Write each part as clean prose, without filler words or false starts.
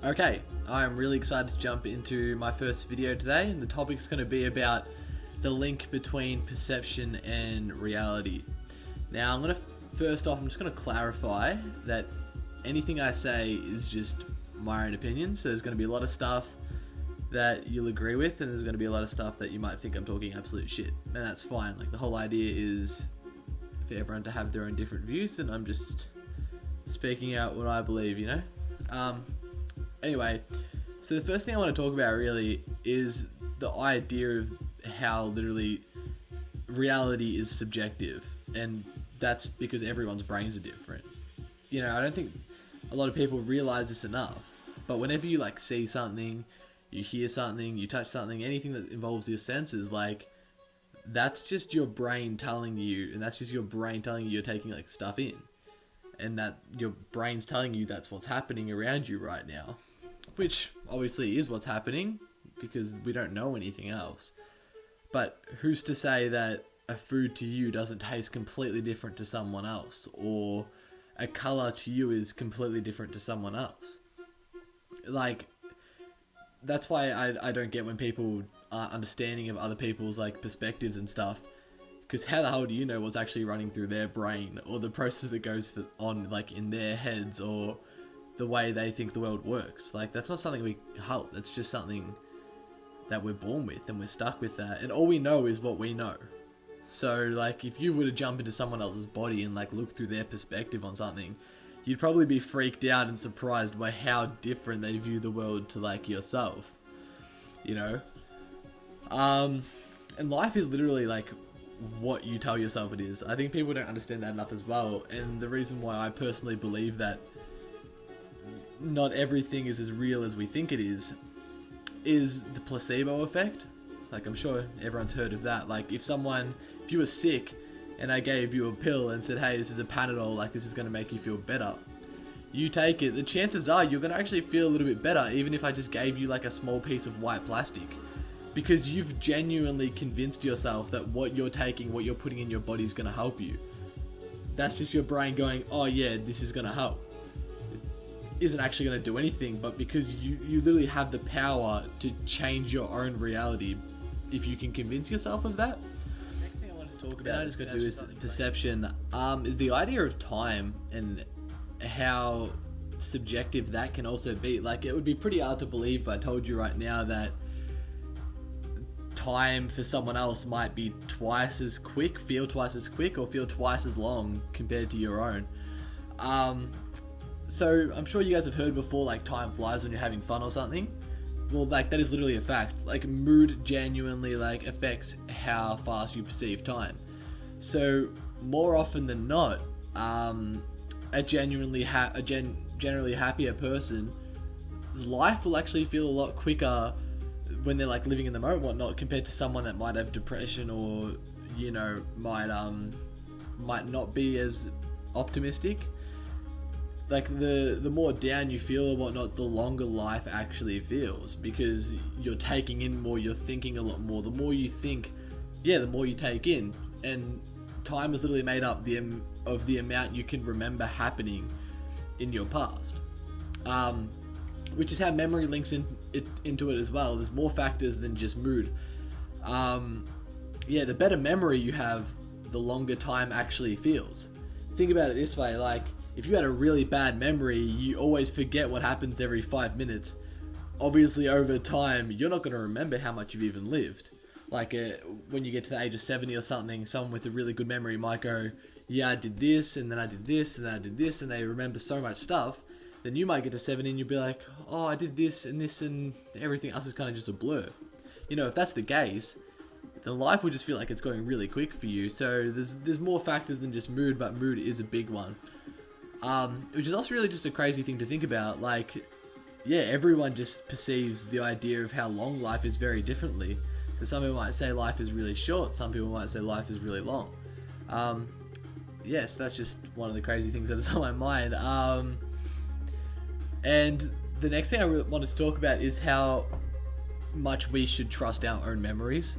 Okay, I'm really excited to jump into my first video today, and the topic's going to be about the link between perception and reality. Now, I'm just going to clarify that anything I say is just my own opinion, so there's going to be a lot of stuff that you'll agree with, and there's going to be a lot of stuff that you might think I'm talking absolute shit, and that's fine. Like, the whole idea is for everyone to have their own different views, and I'm just speaking out what I believe, you know? Anyway, so the first thing I want to talk about really is the idea of how literally reality is subjective, and that's because everyone's brains are different. You know, I don't think a lot of people realize this enough, but whenever you like see something, you hear something, you touch something, anything that involves your senses, like, that's just your brain telling you, and that's just your brain telling you you're taking like stuff in, and that your brain's telling you that's what's happening around you right now, which obviously is what's happening because we don't know anything else. But who's to say that a food to you doesn't taste completely different to someone else, or a color to you is completely different to someone else? Like, that's why I don't get when people aren't understanding of other people's like perspectives and stuff, because how the hell do you know what's actually running through their brain, or the process that goes on like in their heads, or the way they think the world works? Like, that's not something we help. That's just something that we're born with, and we're stuck with that, and all we know is what we know. So like, if you were to jump into someone else's body and like look through their perspective on something, you'd probably be freaked out and surprised by how different they view the world to like yourself, you know? And life is literally like what you tell yourself it is. I think people don't understand that enough as well, and the reason why I personally believe that not everything is as real as we think it is the placebo effect. Like, I'm sure everyone's heard of that. Like, if you were sick and I gave you a pill and said, hey, this is a Panadol, like, this is going to make you feel better, you take it, the chances are you're going to actually feel a little bit better, even if I just gave you like a small piece of white plastic, because you've genuinely convinced yourself that what you're taking, what you're putting in your body is going to help you. That's just your brain going, oh yeah, this is going to help. Isn't actually going to do anything, but because you literally have the power to change your own reality if you can convince yourself of that. Next thing I want to talk about, I'm just going to do is perception, is the idea of time and how subjective that can also be. Like, it would be pretty hard to believe if I told you right now that time for someone else might be twice as quick, feel twice as quick, or feel twice as long compared to your own. So I'm sure you guys have heard before, like, time flies when you're having fun or something. Well, like, that is literally a fact. Like, mood genuinely like affects how fast you perceive time. So more often than not, a generally happier person, life will actually feel a lot quicker when they're like living in the moment and whatnot, compared to someone that might have depression, or, you know, might not be as optimistic. Like, the more down you feel or whatnot, the longer life actually feels, because you're taking in more, you're thinking a lot more. The more you think, the more you take in, and time is literally made up of the amount you can remember happening in your past, which is how memory links into it as well. There's more factors than just mood. The better memory you have, the longer time actually feels. Think about it this way, like, if you had a really bad memory, you always forget what happens every 5 minutes. Obviously, over time, you're not going to remember how much you've even lived. Like, when you get to the age of 70 or something, someone with a really good memory might go, yeah, I did this, and then I did this, and then I did this, and they remember so much stuff. Then you might get to 70 and you'll be like, oh, I did this, and everything else is kind of just a blur. You know, if that's the case, then life will just feel like it's going really quick for you. So there's more factors than just mood, but mood is a big one. Which is also really just a crazy thing to think about. Like, everyone just perceives the idea of how long life is very differently. So some people might say life is really short, some people might say life is really long. Yes, that's just one of the crazy things that is on my mind. And the next thing I wanted to talk about is how much we should trust our own memories.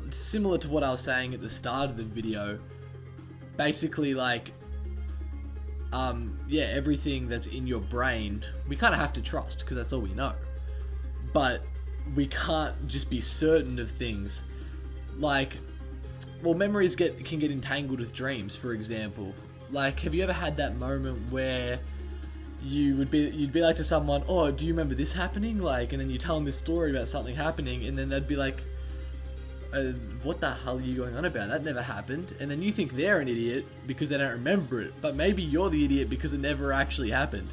Similar to what I was saying at the start of the video, basically, like, yeah, everything that's in your brain, we kind of have to trust because that's all we know. But we can't just be certain of things. Like, well, memories can get entangled with dreams, for example. Like, have you ever had that moment where you'd be like to someone, oh, do you remember this happening? Like, and then you tell them this story about something happening, and then they'd be like, what the hell are you going on about? That never happened. And then you think they're an idiot because they don't remember it, but maybe you're the idiot because it never actually happened.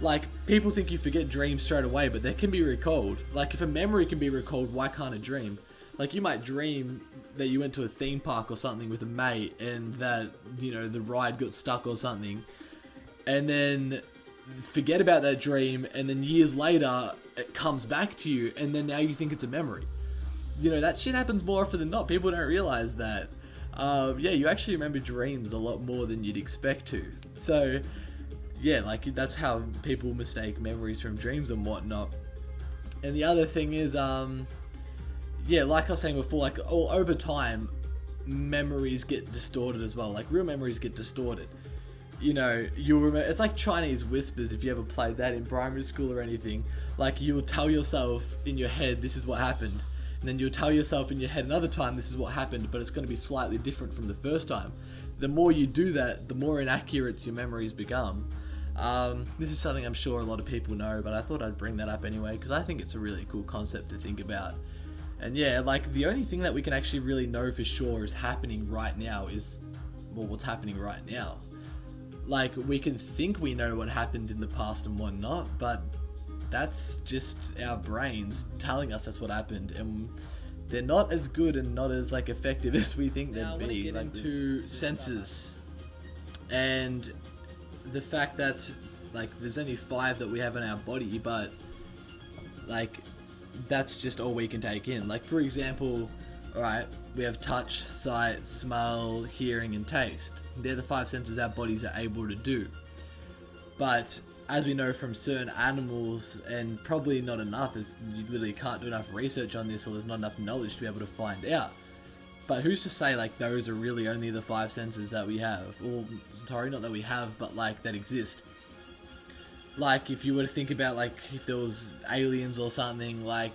Like, people think you forget dreams straight away, but they can be recalled. Like, if a memory can be recalled, why can't a dream? Like, you might dream that you went to a theme park or something with a mate and that, you know, the ride got stuck or something, and then forget about that dream, and then years later it comes back to you, and then now you think it's a memory. You know, that shit happens more often than not. People don't realize that. Yeah, you actually remember dreams a lot more than you'd expect to. So, yeah, like, that's how people mistake memories from dreams and whatnot. And the other thing is, yeah, like I was saying before, like, over time, memories get distorted as well. Like, real memories get distorted. You know, you'll remember, it's like Chinese whispers, if you ever played that in primary school or anything. Like, you'll tell yourself in your head, this is what happened. And then you'll tell yourself in your head another time, this is what happened, but it's going to be slightly different from the first time. The more you do that, the more inaccurate your memories become. This is something I'm sure a lot of people know, but I thought I'd bring that up anyway, because I think it's a really cool concept to think about. And yeah, like, the only thing that we can actually really know for sure is happening right now is, well, what's happening right now. Like, we can think we know what happened in the past and whatnot, but that's just our brains telling us that's what happened, and they're not as good and not as, like, effective as we think they'd be. Like, into senses, and the fact that, like, there's only 5 that we have in our body, but, like, that's just all we can take in. Like, for example, alright, we have touch, sight, smell, hearing, and taste. They're the 5 senses our bodies are able to do. But as we know from certain animals, and probably not enough, you literally can't do enough research on this, or there's not enough knowledge to be able to find out. But who's to say, like, those are really only the 5 senses that we have? Or, sorry, not that we have, but, like, that exist. Like, if you were to think about, like, if there was aliens or something, like,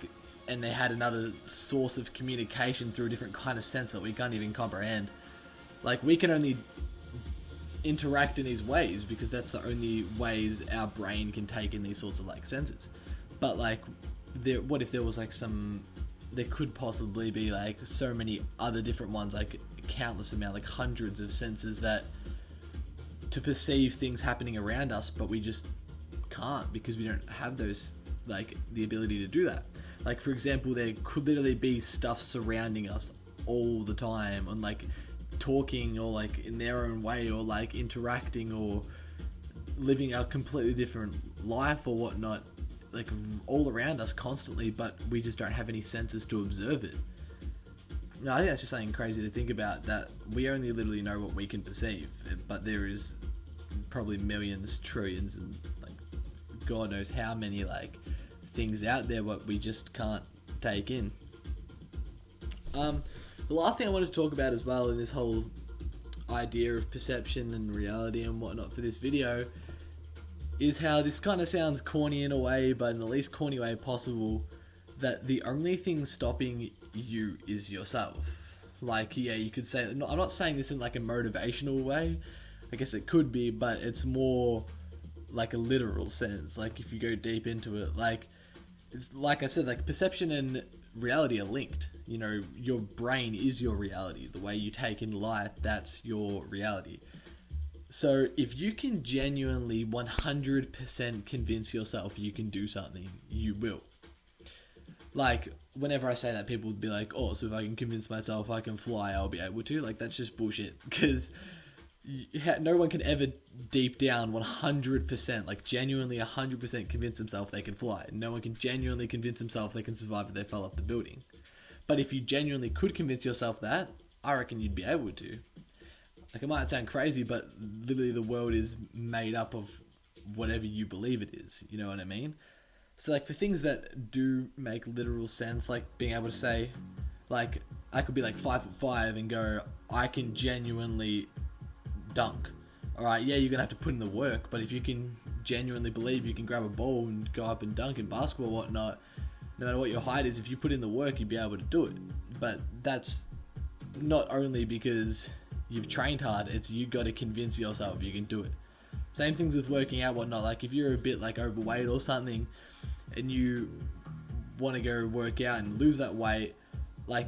and they had another source of communication through a different kind of sense that we can't even comprehend. Like, we can only interact in these ways because that's the only ways our brain can take in these sorts of, like, senses. But, like, what if there was, like, there could possibly be, like, so many other different ones, like, countless amount, like, hundreds of senses that to perceive things happening around us, but we just can't because we don't have those, like, the ability to do that. Like, for example, there could literally be stuff surrounding us all the time, and, like, talking, or, like, in their own way, or, like, interacting, or living a completely different life or whatnot, like, all around us constantly, but we just don't have any senses to observe it. No, I think that's just something crazy to think about, that we only literally know what we can perceive, but there is probably millions, trillions, and, like, God knows how many, like, things out there what we just can't take in. The last thing I wanted to talk about as well in this whole idea of perception and reality and whatnot for this video is how this kind of sounds corny in a way, but in the least corny way possible, that the only thing stopping you is yourself. Like, yeah, you could say, I'm not saying this in, like, a motivational way, I guess it could be, but it's more like a literal sense. Like, if you go deep into it, like, it's like I said, like, perception and reality are linked. You know, your brain is your reality. The way you take in life, that's your reality. So if you can genuinely 100% convince yourself you can do something, you will. Like, whenever I say that, people would be like, oh, so if I can convince myself I can fly, I'll be able to. Like, that's just bullshit. Because no one can ever deep down 100%, like, genuinely 100% convince themselves they can fly. No one can genuinely convince themselves they can survive if they fell off the building. But if you genuinely could convince yourself that, I reckon you'd be able to. Like, it might sound crazy, but literally the world is made up of whatever you believe it is. You know what I mean? So, like, for things that do make literal sense, like being able to say, like, I could be, like, 5'5" and go, I can genuinely dunk. alright, yeah, you're going to have to put in the work, but if you can genuinely believe you can grab a ball and go up and dunk in basketball or whatnot, no matter what your height is, if you put in the work, you'd be able to do it. But that's not only because you've trained hard, it's you got to convince yourself you can do it. Same things with working out, whatnot. Like if you're a bit like overweight or something and you want to go work out and lose that weight, like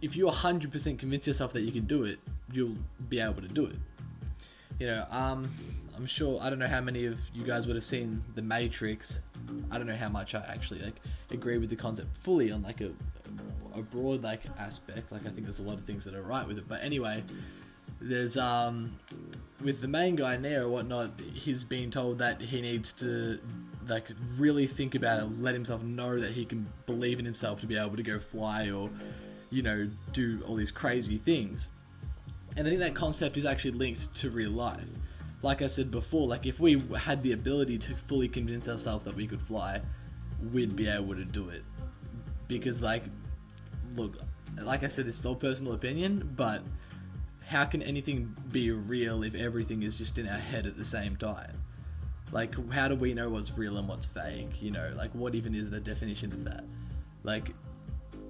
if you 100% convince yourself that you can do it, you'll be able to do it. You know, I'm sure, I don't know how many of you guys would have seen The Matrix. I don't know how much I actually like agree with the concept fully on like a broad like aspect. Like I think there's a lot of things that are right with it. But anyway, there's with the main guy Neo or whatnot, he's being told that he needs to like really think about it, let himself know that he can believe in himself to be able to go fly or, you know, do all these crazy things. And I think that concept is actually linked to real life. Like I said before, like if we had the ability to fully convince ourselves that we could fly, we'd be able to do it. Because like, look, like I said, it's still personal opinion, but how can anything be real if everything is just in our head at the same time? Like, how do we know what's real and what's fake? You know, like what even is the definition of that? Like,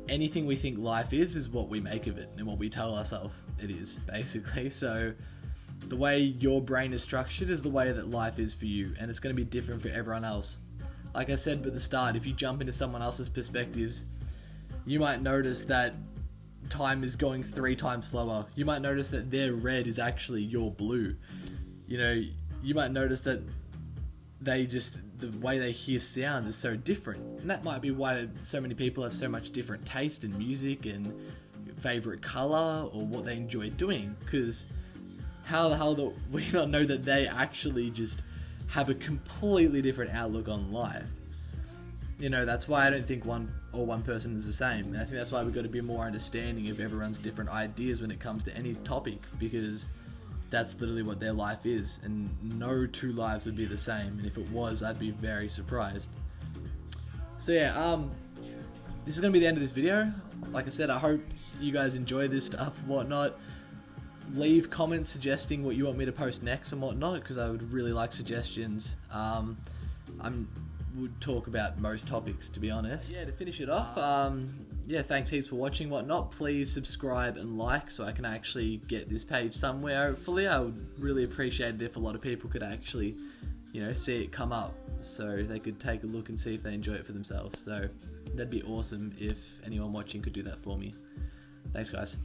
anything we think life is what we make of it and what we tell ourselves it is, basically. So the way your brain is structured is the way that life is for you, and it's going to be different for everyone else. Like I said at the start, if you jump into someone else's perspectives, you might notice that time is going 3 times slower. You might notice that their red is actually your blue. You know, you might notice that the way they hear sounds is so different, and that might be why so many people have so much different taste in music and favorite color or what they enjoy doing. Because how the hell do we not know that they actually just have a completely different outlook on life? You know, that's why I don't think one person is the same. And I think that's why we've got to be more understanding of everyone's different ideas when it comes to any topic, because that's literally what their life is, and no 2 lives would be the same, and if it was, I'd be very surprised. So yeah, this is going to be the end of this video. Like I said, I hope you guys enjoy this stuff and whatnot. Leave comments suggesting what you want me to post next and whatnot, because I would really like suggestions. Would talk about most topics, to be honest. Yeah, to finish it off, yeah, thanks heaps for watching, whatnot. Please subscribe and like so I can actually get this page somewhere. Hopefully, I would really appreciate it if a lot of people could actually, you know, see it come up, so they could take a look and see if they enjoy it for themselves. So that'd be awesome if anyone watching could do that for me. Thanks, guys.